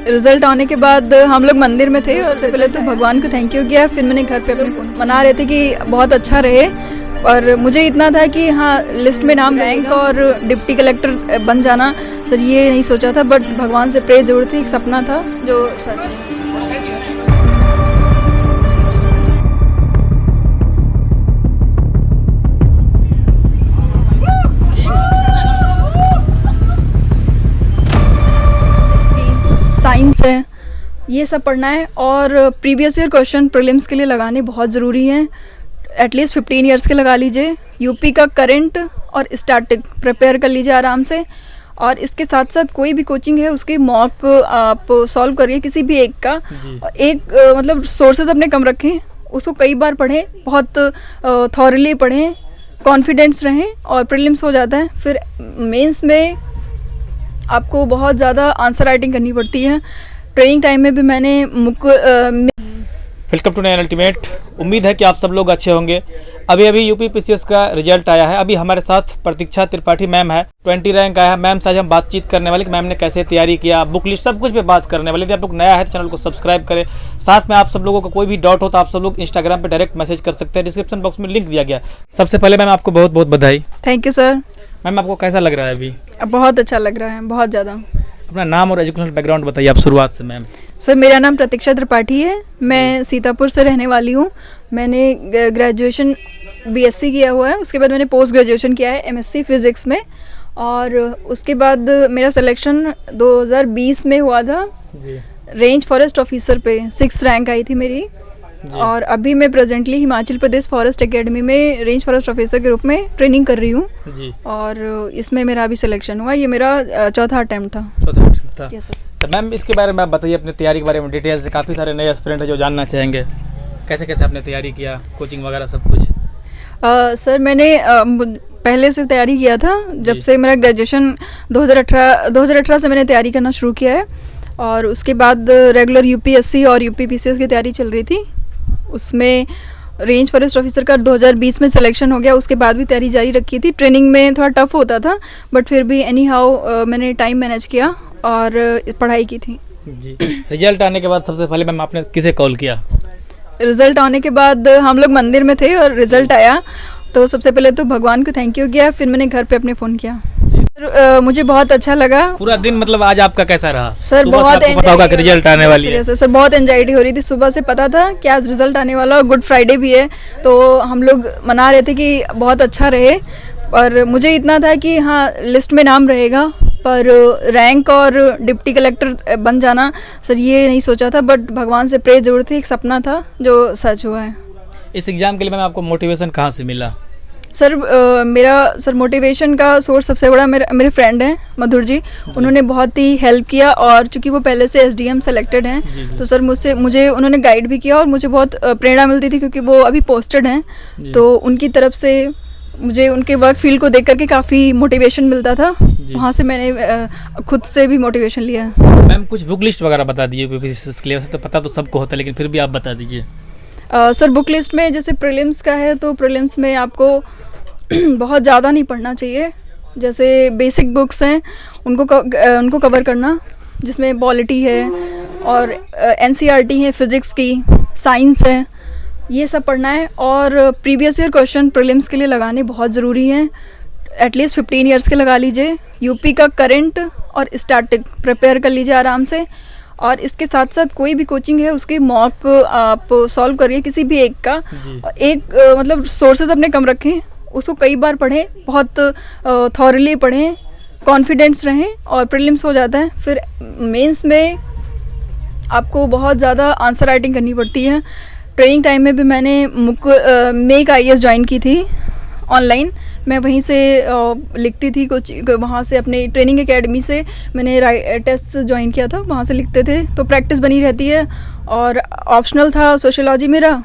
Result आने के बाद हम लोग मंदिर में थे और सबसे पहले तो भगवान को थैंक यू किया, फिर मैंने घर पे अपने फोन मना रहे थे कि बहुत अच्छा रहे। और मुझे इतना था कि हाँ लिस्ट में नाम रैंक और डिप्टी कलेक्टर बन जाना सर, ये नहीं सोचा था, बट भगवान से प्रे जरूर थी, एक सपना था जो सच है। साइंस है, ये सब पढ़ना है और प्रीवियस ईयर क्वेश्चन प्रीलिम्स के लिए लगाने बहुत ज़रूरी हैं। एटलीस्ट 15 ईयर्स के लगा लीजिए। यूपी का करंट और स्टैटिक प्रिपेयर कर लीजिए आराम से, और इसके साथ साथ कोई भी कोचिंग है उसके मॉक आप सॉल्व करिए, किसी भी एक का एक मतलब सोर्सेज अपने कम रखें, उसको कई बार पढ़ें, बहुत थॉरली पढ़ें, कॉन्फिडेंस रहें और प्रीलिम्स हो जाता है। फिर मेंस में आपको बहुत ज़्यादा आंसर राइटिंग करनी पड़ती है। ट्रेनिंग टाइम में भी मैंने वेलकम टू नैन अल्टीमेट। उम्मीद है कि आप सब लोग अच्छे होंगे। अभी यूपी पीसीएस का रिजल्ट आया है। अभी हमारे साथ प्रतीक्षा त्रिपाठी मैम है, 20 रैंक आया है। मैम से आज हम बातचीत करने वाले कि मैम ने कैसे तैयारी किया, बुक लिस्ट सब कुछ पे बात करने वाले। यदि आप लोग नया है तो चैनल को सब्सक्राइब करें। साथ में आप सब लोगों को कोई भी डाउट हो तो आप सब लोग इंस्टाग्राम पे डायरेक्ट मैसेज कर सकते हैं, डिस्क्रिप्शन बॉक्स में लिंक दिया गया। सबसे पहले मैम आपको बहुत बहुत बधाई। Thank you sir. मैम आपको कैसा लग रहा है अभी? बहुत अच्छा लग रहा है, बहुत ज़्यादा। अपना नाम और एजुकेशनल बैकग्राउंड बताइए आप शुरुआत से। मैम सर मेरा नाम प्रतीक्षा त्रिपाठी है, मैं सीतापुर से रहने वाली हूँ। मैंने ग्रेजुएशन बीएससी किया हुआ है, उसके बाद मैंने पोस्ट ग्रेजुएशन किया है एमएससी फिज़िक्स में, और उसके बाद मेरा सिलेक्शन 2020 में हुआ था जी। रेंज फॉरेस्ट ऑफिसर पे 6 रैंक आई थी मेरी। और अभी मैं presently Himachal Pradesh forest academy में रेंज फॉरेस्ट ऑफिसर के रूप में ट्रेनिंग कर रही हूँ, और इसमें मेरा अभी सिलेक्शन हुआ। ये मेरा चौथा अटेम्प्ट था। Yes sir. तो मैम इसके बारे में आप बताइए, अपनी तैयारी के बारे में डिटेल से। काफ़ी सारे नए एस्पिरेंट हैं जो जानना चाहेंगे कैसे कैसे आपने तैयारी किया, कोचिंग वगैरह सब कुछ। सर मैंने पहले से तैयारी किया था, जब से मेरा ग्रेजुएशन 2018 से मैंने तैयारी करना शुरू किया है, और उसके बाद रेगुलर यूपीएससी और यूपी पीसीएस की तैयारी चल रही थी। उसमें रेंज फॉरेस्ट ऑफिसर का 2020 में सिलेक्शन हो गया, उसके बाद भी तैयारी जारी रखी थी। ट्रेनिंग में थोड़ा टफ होता था, बट फिर भी एनी हाउ मैंने टाइम मैनेज किया और पढ़ाई की थी जी। रिजल्ट आने के बाद सबसे पहले मैम आपने किसे कॉल किया? रिजल्ट आने के बाद हम लोग मंदिर में थे और रिजल्ट आया तो सबसे पहले तो भगवान को थैंक यू किया, फिर मैंने घर पे अपने फ़ोन किया। मुझे बहुत अच्छा लगा। पूरा दिन मतलब आज आपका कैसा रहा? सर बहुत पता होगा कि रिजल्ट आने वाली है। सर बहुत एंजाइटी हो रही थी, सुबह से पता था कि आज रिजल्ट आने वाला और गुड फ्राइडे भी है, तो हम लोग मना रहे थे कि बहुत अच्छा रहे। और मुझे इतना था कि हाँ लिस्ट में नाम रहेगा, पर रैंक और डिप्टी कलेक्टर बन जाना सर, ये नहीं सोचा था, बट भगवान से प्रे जरूर थी, एक सपना था जो सच हुआ है। इस एग्ज़ाम के लिए मैम आपको मोटिवेशन कहाँ से मिला? सर मेरा मोटिवेशन का सोर्स सबसे बड़ा मेरे फ्रेंड हैं मधुर जी, उन्होंने बहुत ही हेल्प किया, और चूंकि वो पहले से एसडीएम सेलेक्टेड हैं तो सर मुझे उन्होंने गाइड भी किया, और मुझे बहुत प्रेरणा मिलती थी क्योंकि वो अभी पोस्टेड हैं, तो उनकी तरफ से मुझे उनके वर्क फील्ड को देख करके काफ़ी मोटिवेशन मिलता था। वहाँ से मैंने खुद से भी मोटिवेशन लिया। मैम कुछ बुक लिस्ट वगैरह बता दीजिए यूपीपीसीएस के लिए। वैसे तो पता तो सबको होता है, लेकिन फिर भी आप बता दीजिए। सर बुक लिस्ट में जैसे प्रीलिम्स का है, तो प्रीलिम्स में आपको बहुत ज़्यादा नहीं पढ़ना चाहिए। जैसे बेसिक बुक्स हैं उनको कवर करना, जिसमें पॉलिटी है और एनसीईआरटी है, फिज़िक्स की, साइंस है, ये सब पढ़ना है। और प्रीवियस ईयर क्वेश्चन प्रीलिम्स के लिए लगाने बहुत ज़रूरी हैं। एटलीस्ट 15 ईयर्स के लगा लीजिए। यूपी का करंट और स्टैटिक प्रिपेयर कर लीजिए आराम से, और इसके साथ साथ कोई भी कोचिंग है उसके मॉक आप सॉल्व करिए, किसी भी एक का एक मतलब सोर्सेज अपने कम रखें, उसको कई बार पढ़ें, बहुत थॉरली पढ़ें, कॉन्फिडेंस रहें और प्रीलिम्स हो जाता है। फिर मेंस में आपको बहुत ज़्यादा आंसर राइटिंग करनी पड़ती है। ट्रेनिंग टाइम में भी मैंने मेक आईएएस ज्वाइन की थी ऑनलाइन, मैं वहीं से लिखती थी कुछ, वहाँ से अपने ट्रेनिंग एकेडमी से मैंने टेस्ट ज्वाइन किया था, वहाँ से लिखते थे, तो प्रैक्टिस बनी रहती है। और ऑप्शनल था सोशियोलॉजी मेरा,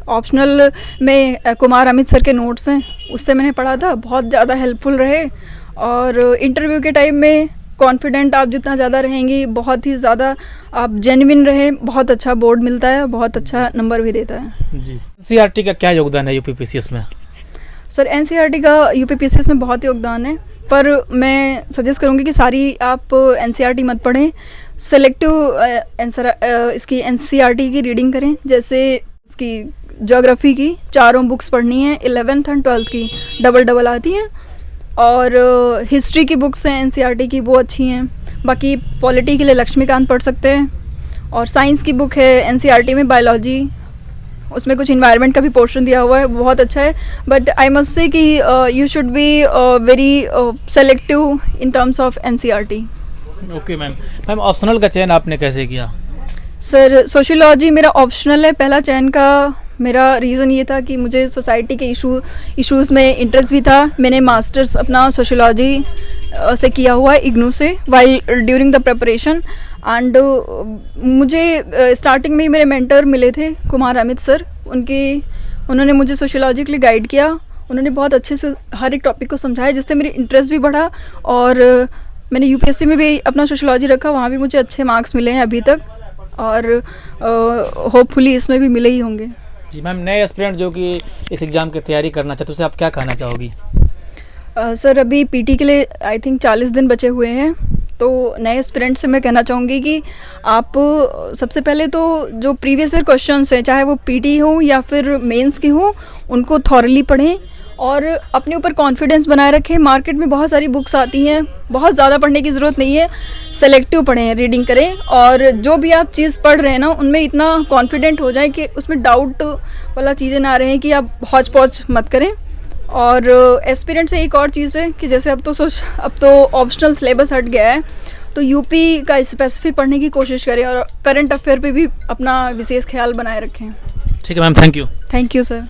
ऑप्शनल में कुमार अमित सर के नोट्स हैं, उससे मैंने पढ़ा था, बहुत ज़्यादा हेल्पफुल रहे। और इंटरव्यू के टाइम में कॉन्फिडेंट आप जितना ज़्यादा रहेंगी, बहुत ही ज़्यादा आप जेन्युइन रहें, बहुत अच्छा बोर्ड मिलता है, बहुत अच्छा नंबर भी देता है जी। एनसीईआरटी का क्या योगदान है यूपीपीसीएस में? सर एनसीईआरटी का यूपीपीसीएस में बहुत योगदान है, पर मैं सजेस्ट करूँगी कि सारी आप एनसीईआरटी मत पढ़ें, सेलेक्टिव आंसर इसकी एनसीईआरटी की रीडिंग करें। जैसे इसकी ज्योग्राफी की चारों बुक्स पढ़नी है, 11th एंड 12th की डबल आती हैं। और हिस्ट्री की बुक्स हैं एनसीईआरटी की, वो अच्छी हैं। बाकी पॉलिटी के लिए लक्ष्मीकांत पढ़ सकते हैं। और साइंस की बुक है एनसीईआरटी में बायोलॉजी, उसमें कुछ इन्वायरमेंट का भी पोर्शन दिया हुआ है, वो बहुत अच्छा है। बट आई मस्ट से कि you should be very selective in terms of NCERT. Okay ma'am. Ma'am optional का चयन आपने कैसे किया? सर सोशियोलॉजी मेरा ऑप्शनल है। पहला चयन का मेरा रीज़न ये था कि मुझे सोसाइटी के इश्यूज़ में इंटरेस्ट भी था। मैंने मास्टर्स अपना सोशियोलॉजी से किया हुआ है इग्नू से while during the preparation. And मुझे स्टार्टिंग में ही मेरे मेंटर मिले थे कुमार अमित सर, उन्होंने मुझे सोशियोलॉजी के लिए गाइड किया। उन्होंने बहुत अच्छे से हर एक टॉपिक को समझाया, जिससे मेरी इंटरेस्ट भी बढ़ा। और मैंने यूपीएससी में भी अपना सोशियोलॉजी रखा, वहाँ भी मुझे अच्छे मार्क्स मिले हैं अभी तक, और होपफुली इसमें भी मिले ही होंगे। जी मैम, नए एस्पिरेंट जो कि इस एग्ज़ाम की तैयारी करना चाहते हैं, उसे आप क्या कहना चाहोगी? सर अभी पीटी के लिए आई थिंक 40 दिन बचे हुए हैं। तो नए एस्पिरेंट से मैं कहना चाहूँगी कि आप सबसे पहले तो जो प्रीवियस ईयर क्वेश्चंस हैं, चाहे वो पीटी हो या फिर मेंस के हो, उनको थॉरली पढ़ें और अपने ऊपर कॉन्फिडेंस बनाए रखें। मार्केट में बहुत सारी बुक्स आती हैं, बहुत ज़्यादा पढ़ने की ज़रूरत नहीं है, सेलेक्टिव पढ़ें, रीडिंग करें। और जो भी आप चीज़ पढ़ रहे हैं ना, उनमें इतना कॉन्फिडेंट हो जाए कि उसमें डाउट वाला चीज़ें ना रहें, कि आप हौच पौच मत करें। और एस्पिरेंट से एक और चीज़ है कि जैसे अब तो ऑप्शनल सिलेबस हट गया है, तो यूपी का स्पेसिफिक पढ़ने की कोशिश करें और करंट अफेयर पे भी अपना विशेष ख्याल बनाए रखें। ठीक है ma'am, thank you. Thank you sir.